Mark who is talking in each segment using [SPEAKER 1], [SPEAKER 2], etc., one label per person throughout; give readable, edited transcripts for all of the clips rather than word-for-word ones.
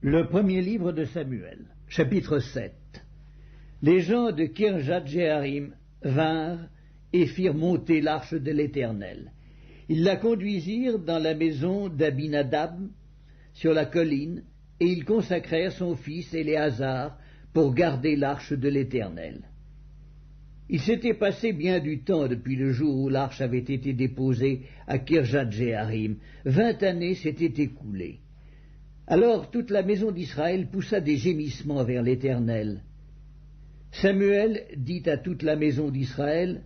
[SPEAKER 1] Le premier livre de Samuel, chapitre 7. Les gens de Kirjat-Jéarim vinrent et firent monter l'arche de l'Éternel. Ils la conduisirent dans la maison d'Abinadab sur la colline, et ils consacrèrent son fils Éléazar pour garder l'arche de l'Éternel. Il s'était passé bien du temps depuis le jour où l'arche avait été déposée à Kirjat-Jéarim. 20 années s'étaient écoulées. Alors toute la maison d'Israël poussa des gémissements vers l'Éternel. Samuel dit à toute la maison d'Israël,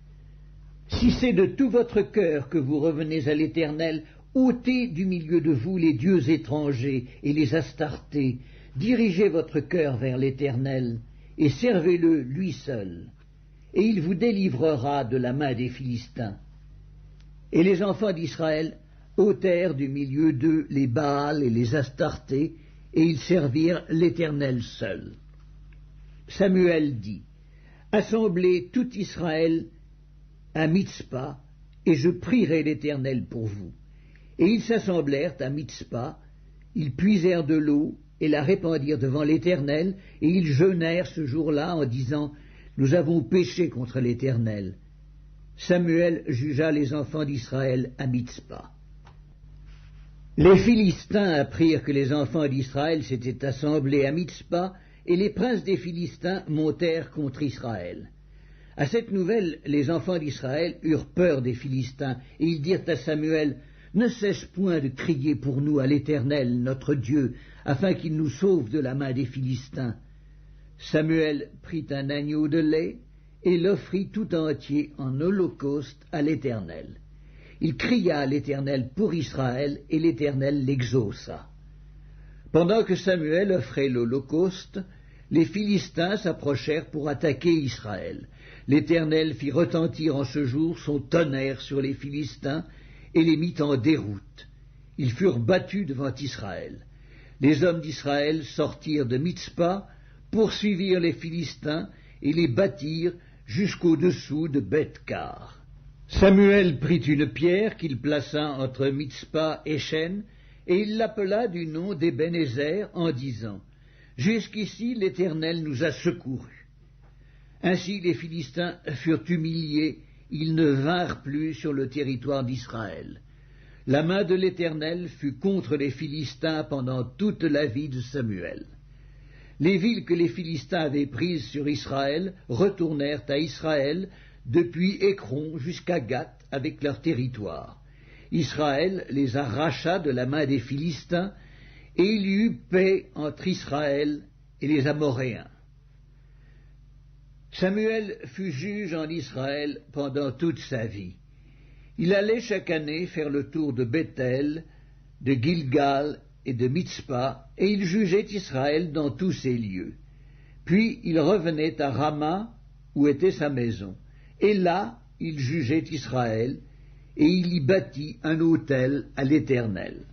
[SPEAKER 1] « Si c'est de tout votre cœur que vous revenez à l'Éternel, ôtez du milieu de vous les dieux étrangers et les Astartés, dirigez votre cœur vers l'Éternel, et servez-le lui seul, et il vous délivrera de la main des Philistins. » Et les enfants d'Israël ôtèrent du milieu d'eux les Baals et les Astartés, et ils servirent l'Éternel seul. Samuel dit, « Assemblez tout Israël à Mitzpa, et je prierai l'Éternel pour vous. » Et ils s'assemblèrent à Mitzpa, ils puisèrent de l'eau, et la répandirent devant l'Éternel, et ils jeûnèrent ce jour-là en disant, « Nous avons péché contre l'Éternel. » Samuel jugea les enfants d'Israël à Mitzpa. Les Philistins apprirent que les enfants d'Israël s'étaient assemblés à Mitzpa, et les princes des Philistins montèrent contre Israël. À cette nouvelle, les enfants d'Israël eurent peur des Philistins, et ils dirent à Samuel, « Ne cesse point de crier pour nous à l'Éternel, notre Dieu, afin qu'il nous sauve de la main des Philistins. » Samuel prit un agneau de lait, et l'offrit tout entier en holocauste à l'Éternel. Il cria à l'Éternel pour Israël, et l'Éternel l'exauça. Pendant que Samuel offrait l'holocauste, les Philistins s'approchèrent pour attaquer Israël. L'Éternel fit retentir en ce jour son tonnerre sur les Philistins, et les mit en déroute. Ils furent battus devant Israël. Les hommes d'Israël sortirent de Mitzpa, poursuivirent les Philistins, et les battirent jusqu'au-dessous de Beth-Kar. Samuel prit une pierre qu'il plaça entre Mitzpa et Shen, et il l'appela du nom d'Ebenezer en disant, « Jusqu'ici l'Éternel nous a secourus. » Ainsi les Philistins furent humiliés, ils ne vinrent plus sur le territoire d'Israël. La main de l'Éternel fut contre les Philistins pendant toute la vie de Samuel. Les villes que les Philistins avaient prises sur Israël retournèrent à Israël, depuis Écron jusqu'à Gath avec leur territoire. Israël les arracha de la main des Philistins, et il y eut paix entre Israël et les Amoréens. Samuel fut juge en Israël pendant toute sa vie. Il allait chaque année faire le tour de Bethel, de Gilgal et de Mitzpa, et il jugeait Israël dans tous ces lieux. Puis il revenait à Rama, où était sa maison. Et là, il jugeait Israël, et il y bâtit un autel à l'Éternel.